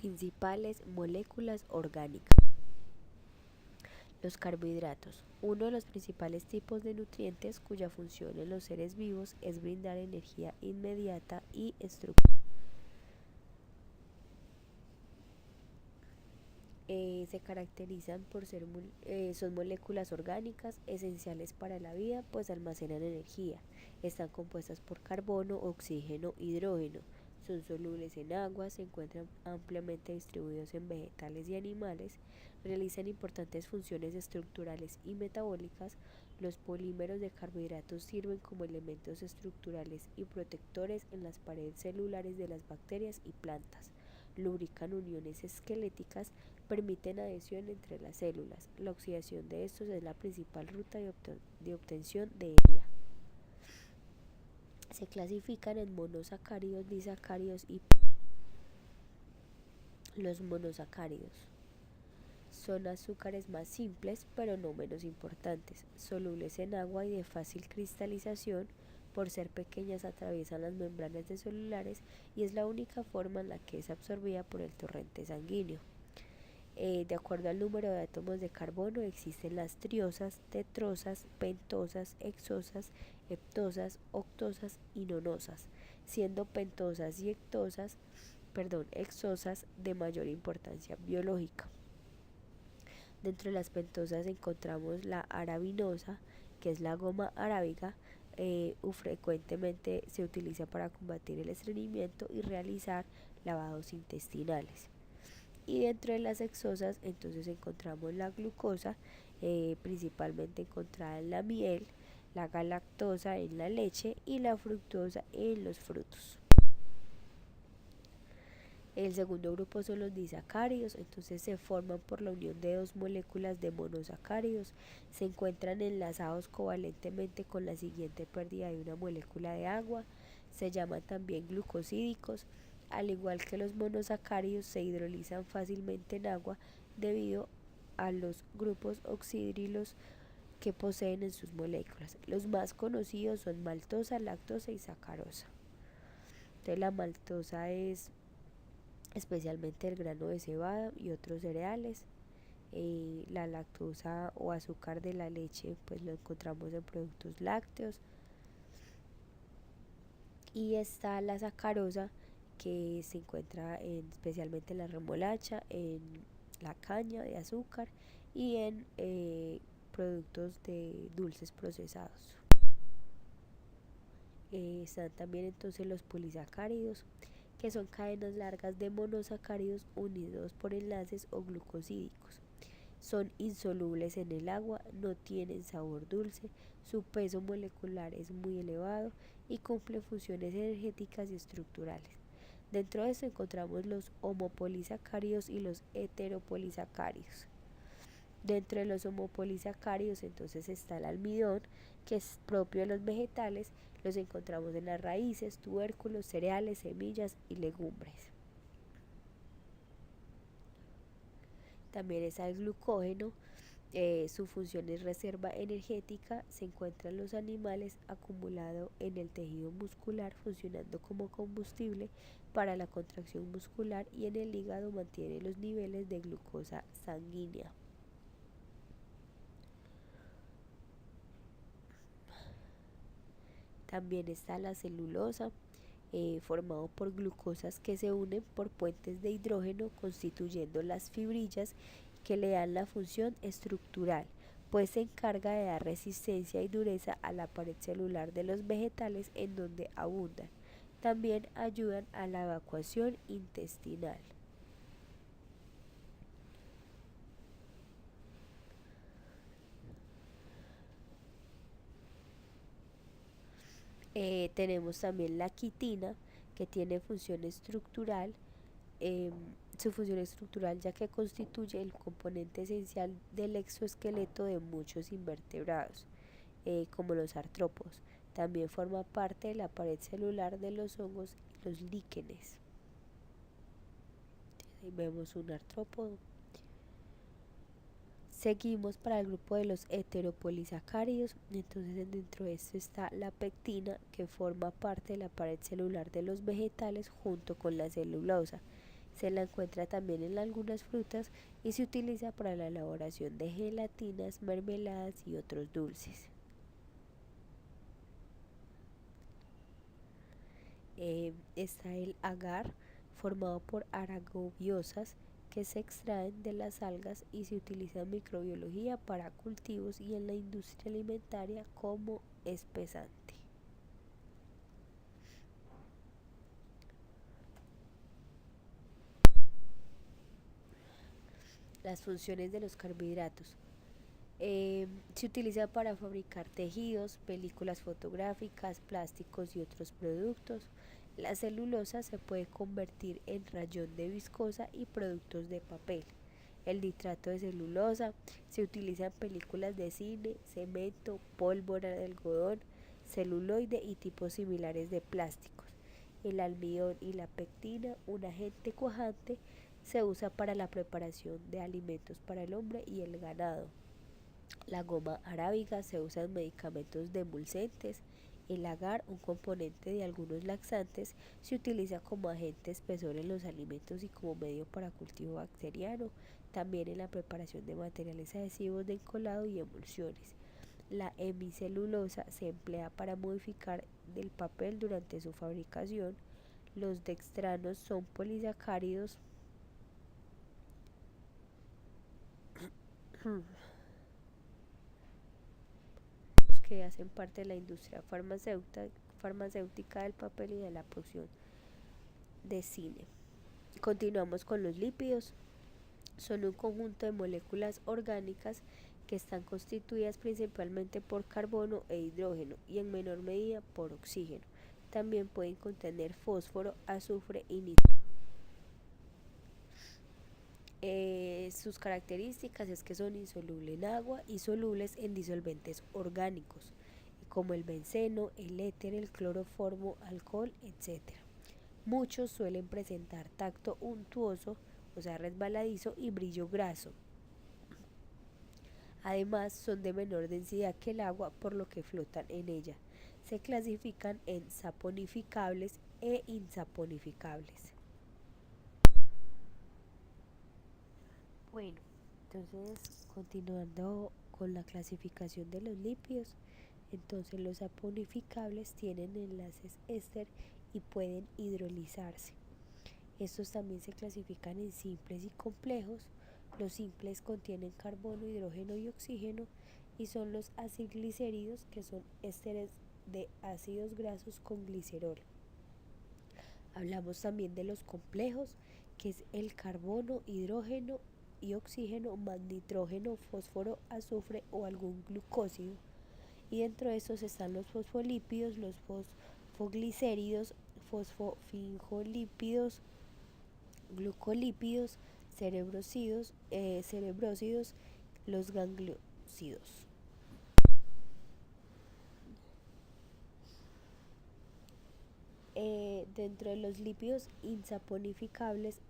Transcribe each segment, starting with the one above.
Principales moléculas orgánicas. Los carbohidratos, uno de los principales tipos de nutrientes cuya función en los seres vivos es brindar energía inmediata y estructural. Se caracterizan por son moléculas orgánicas esenciales para la vida, pues almacenan energía. Están compuestas por carbono, oxígeno, hidrógeno. Son solubles en agua, se encuentran ampliamente distribuidos en vegetales y animales, realizan importantes funciones estructurales y metabólicas. Los polímeros de carbohidratos sirven como elementos estructurales y protectores en las paredes celulares de las bacterias y plantas. Lubrican uniones esqueléticas, permiten adhesión entre las células. La oxidación de estos es la principal ruta de obtención de energía. Se clasifican en monosacáridos, disacáridos y los monosacáridos. Son azúcares más simples, pero no menos importantes, solubles en agua y de fácil cristalización. Por ser pequeñas atraviesan las membranas celulares y es la única forma en la que es absorbida por el torrente sanguíneo. De acuerdo al número de átomos de carbono existen las triosas, tetrosas, pentosas, hexosas, heptosas, octosas y nonosas, siendo pentosas y hexosas de mayor importancia biológica. Dentro de las pentosas encontramos la arabinosa, que es la goma arábiga, frecuentemente se utiliza para combatir el estreñimiento y realizar lavados intestinales. Y dentro de las hexosas entonces encontramos la glucosa, principalmente encontrada en la miel, la galactosa en la leche y la fructosa en los frutos. El segundo grupo son los disacáridos, entonces se forman por la unión de dos moléculas de monosacáridos, se encuentran enlazados covalentemente con la siguiente pérdida de una molécula de agua, se llaman también glucosídicos. Al igual que los monosacáridos, se hidrolizan fácilmente en agua debido a los grupos oxidrilos que poseen en sus moléculas. Los más conocidos son maltosa, lactosa y sacarosa. Entonces la maltosa es especialmente el grano de cebada y otros cereales. La lactosa o azúcar de la leche pues lo encontramos en productos lácteos. Y está la sacarosa, que se encuentra especialmente en la remolacha, en la caña de azúcar y en productos de dulces procesados. Están también entonces los polisacáridos, que son cadenas largas de monosacáridos unidos por enlaces o glucosídicos. Son insolubles en el agua, no tienen sabor dulce, su peso molecular es muy elevado y cumplen funciones energéticas y estructurales. Dentro de esto encontramos los homopolisacáridos y los heteropolisacáridos. Dentro de los homopolisacáridos entonces está el almidón, que es propio de los vegetales, los encontramos en las raíces, tubérculos, cereales, semillas y legumbres. También está el glucógeno, su función es reserva energética, se encuentra en los animales acumulado en el tejido muscular funcionando como combustible para la contracción muscular y en el hígado mantiene los niveles de glucosa sanguínea. También está la celulosa, formado por glucosas que se unen por puentes de hidrógeno constituyendo las fibrillas que le dan la función estructural, pues se encarga de dar resistencia y dureza a la pared celular de los vegetales en donde abundan. También ayudan a la evacuación intestinal. Tenemos también la quitina, que tiene función estructural, eh, su función estructural ya que constituye el componente esencial del exoesqueleto de muchos invertebrados, como los artrópodos. También forma parte de la pared celular de los hongos y los líquenes. Ahí vemos un artrópodo. Seguimos para el grupo de los heteropolisacáridos, entonces dentro de esto está la pectina, que forma parte de la pared celular de los vegetales junto con la celulosa. Se la encuentra también en algunas frutas y se utiliza para la elaboración de gelatinas, mermeladas y otros dulces. Está el agar, formado por aragobiosas que se extraen de las algas y se utiliza en microbiología para cultivos y en la industria alimentaria como espesante. Las funciones de los carbohidratos. Se utiliza para fabricar tejidos, películas fotográficas, plásticos y otros productos. La celulosa se puede convertir en rayón de viscosa y productos de papel. El nitrato de celulosa se utiliza en películas de cine, cemento, pólvora de algodón, celuloide y tipos similares de plásticos. El almidón y la pectina, un agente cuajante, se usa para la preparación de alimentos para el hombre y el ganado. La goma arábiga se usa en medicamentos demulcentes. El agar, un componente de algunos laxantes, se utiliza como agente espesor en los alimentos y como medio para cultivo bacteriano, también en la preparación de materiales adhesivos de encolado y emulsiones. La hemicelulosa se emplea para modificar del papel durante su fabricación. Los dextranos son polisacáridos que hacen parte de la industria farmacéutica del papel y de la producción de cine. Continuamos con los lípidos. Son un conjunto de moléculas orgánicas que están constituidas principalmente por carbono e hidrógeno y en menor medida por oxígeno. También pueden contener fósforo, azufre y nitrógeno. Sus características es que son insolubles en agua y solubles en disolventes orgánicos, como el benceno, el éter, el cloroformo, alcohol, etc. Muchos suelen presentar tacto untuoso, o sea resbaladizo, y brillo graso. Además, son de menor densidad que el agua, por lo que flotan en ella. Se clasifican en saponificables e insaponificables. Bueno, entonces continuando con la clasificación de los lípidos, entonces los saponificables tienen enlaces éster y pueden hidrolizarse. Estos también se clasifican en simples y complejos. Los simples contienen carbono, hidrógeno y oxígeno y son los acilglicéridos, que son ésteres de ácidos grasos con glicerol. Hablamos también de los complejos, que es el carbono, hidrógeno y oxígeno más nitrógeno, fósforo, azufre o algún glucósido. Y dentro de estos están los fosfolípidos, los fosfoglicéridos, fosfofingolípidos, glucolípidos, cerebrósidos, los gangliosidos. Dentro de los lípidos insaponificables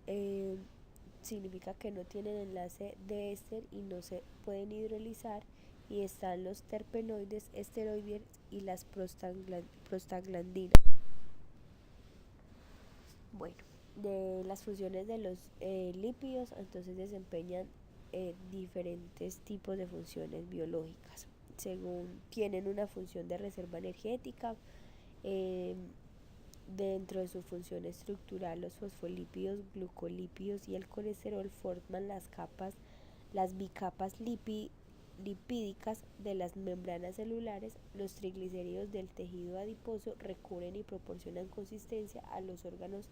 significa que no tienen enlace de éster y no se pueden hidrolizar, y están los terpenoides, esteroides y las prostaglandinas. Bueno, de las funciones de los lípidos, entonces desempeñan diferentes tipos de funciones biológicas. Según tienen una función de reserva energética, eh, dentro de su función estructural, los fosfolípidos, glucolípidos y el colesterol forman las bicapas lipídicas de las membranas celulares. Los triglicéridos del tejido adiposo recubren y proporcionan consistencia a los órganos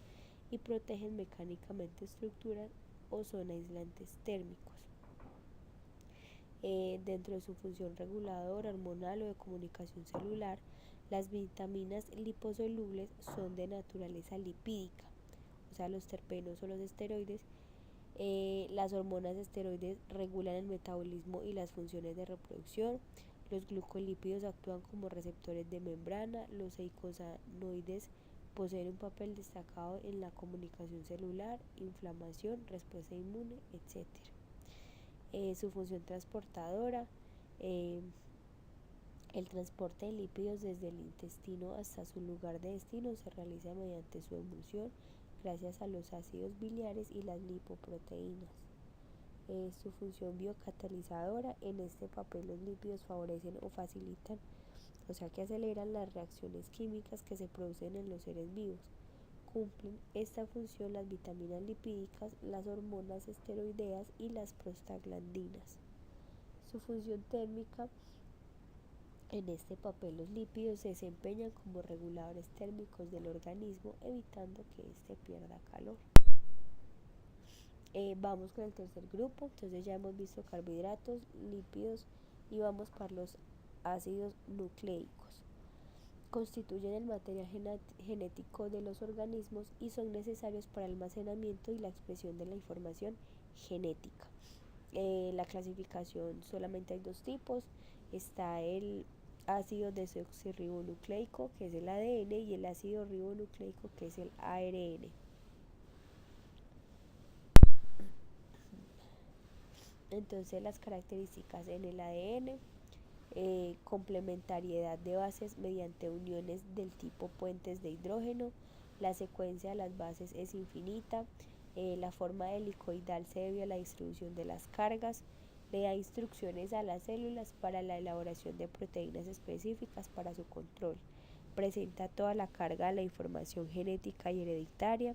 y protegen mecánicamente estructuras o son aislantes térmicos. Dentro de su función reguladora, hormonal o de comunicación celular, las vitaminas liposolubles son de naturaleza lipídica, o sea, los terpenos o los esteroides. Las hormonas esteroides regulan el metabolismo y las funciones de reproducción. Los glucolípidos actúan como receptores de membrana. Los eicosanoides poseen un papel destacado en la comunicación celular, inflamación, respuesta inmune, etc. Su función transportadora, el transporte de lípidos desde el intestino hasta su lugar de destino se realiza mediante su emulsión gracias a los ácidos biliares y las lipoproteínas. Su función biocatalizadora: en este papel los lípidos favorecen o facilitan, o sea que aceleran las reacciones químicas que se producen en los seres vivos. Cumplen esta función las vitaminas lipídicas, las hormonas esteroideas y las prostaglandinas. Su función térmica: en este papel los lípidos se desempeñan como reguladores térmicos del organismo, evitando que éste pierda calor. Vamos con el tercer grupo. Entonces ya hemos visto carbohidratos, lípidos y vamos para los ácidos nucleicos. Constituyen el material genético de los organismos y son necesarios para el almacenamiento y la expresión de la información genética. La clasificación: solamente hay dos tipos. Está el ácido desoxirribonucleico, que es el ADN, y el ácido ribonucleico, que es el ARN. Entonces las características: en el ADN, complementariedad de bases mediante uniones del tipo puentes de hidrógeno. La secuencia de las bases es infinita. La forma helicoidal se debe a la distribución de las cargas. Le da instrucciones a las células para la elaboración de proteínas específicas para su control. Presenta toda la carga de la información genética y hereditaria.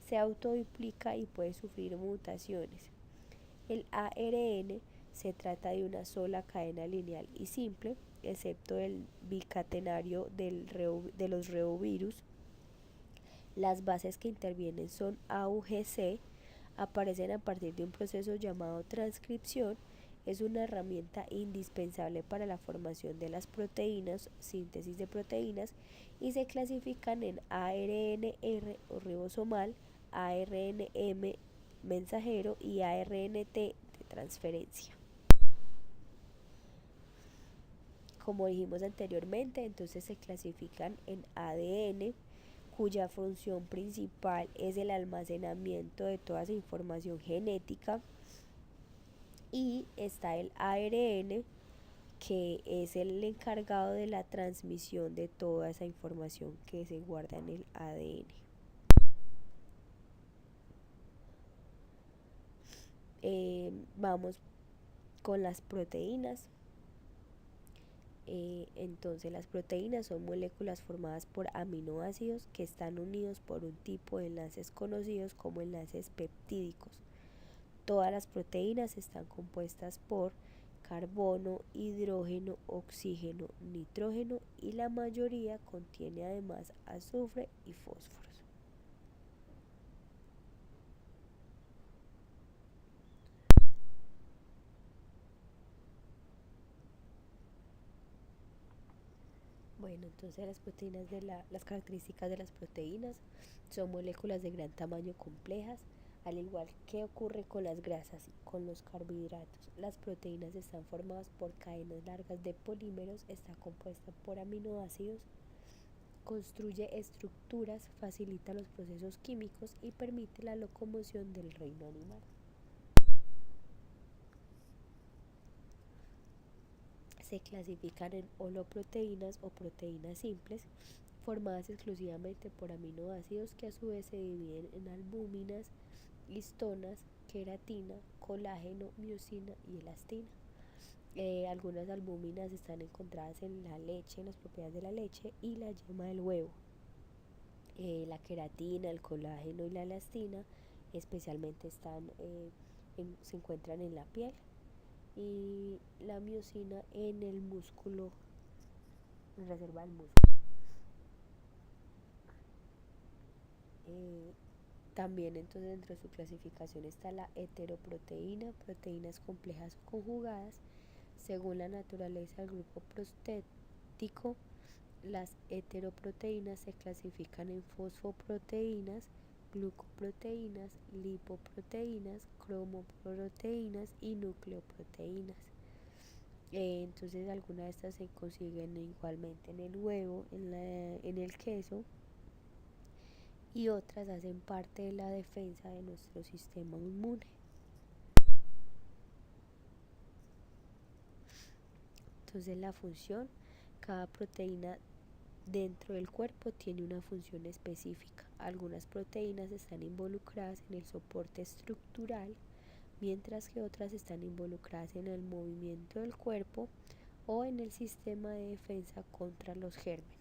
Se autoduplica y puede sufrir mutaciones. El ARN se trata de una sola cadena lineal y simple, excepto el bicatenario de los reovirus. Las bases que intervienen son AUGC, aparecen a partir de un proceso llamado transcripción. Es una herramienta indispensable para la formación de las proteínas, síntesis de proteínas, y se clasifican en ARNR o ribosomal, ARNM mensajero y ARNT de transferencia. Como dijimos anteriormente, entonces se clasifican en ADN, cuya función principal es el almacenamiento de toda esa información genética, y está el ARN, que es el encargado de la transmisión de toda esa información que se guarda en el ADN. Vamos con las proteínas. Entonces las proteínas son moléculas formadas por aminoácidos que están unidos por un tipo de enlaces conocidos como enlaces peptídicos. Todas las proteínas están compuestas por carbono, hidrógeno, oxígeno, nitrógeno, y la mayoría contiene además azufre y fósforos. Bueno, entonces las características de las proteínas: son moléculas de gran tamaño complejas. Al igual que ocurre con las grasas y con los carbohidratos, las proteínas están formadas por cadenas largas de polímeros, está compuesta por aminoácidos, construye estructuras, facilita los procesos químicos y permite la locomoción del reino animal. Se clasifican en holoproteínas o proteínas simples, formadas exclusivamente por aminoácidos que a su vez se dividen en albúminas, histonas, queratina, colágeno, miosina y elastina. Algunas albúminas están encontradas en la leche, en las propiedades de la leche y la yema del huevo. La queratina, el colágeno y la elastina especialmente se encuentran en la piel, y la miosina en el músculo, en reserva del músculo. También entonces dentro de su clasificación está la heteroproteína, proteínas complejas o conjugadas. Según la naturaleza del grupo prostético, las heteroproteínas se clasifican en fosfoproteínas, glucoproteínas, lipoproteínas, cromoproteínas y nucleoproteínas. Entonces algunas de estas se consiguen igualmente en el huevo, en el queso, y otras hacen parte de la defensa de nuestro sistema inmune. Entonces la función: cada proteína dentro del cuerpo tiene una función específica. Algunas proteínas están involucradas en el soporte estructural, mientras que otras están involucradas en el movimiento del cuerpo o en el sistema de defensa contra los gérmenes.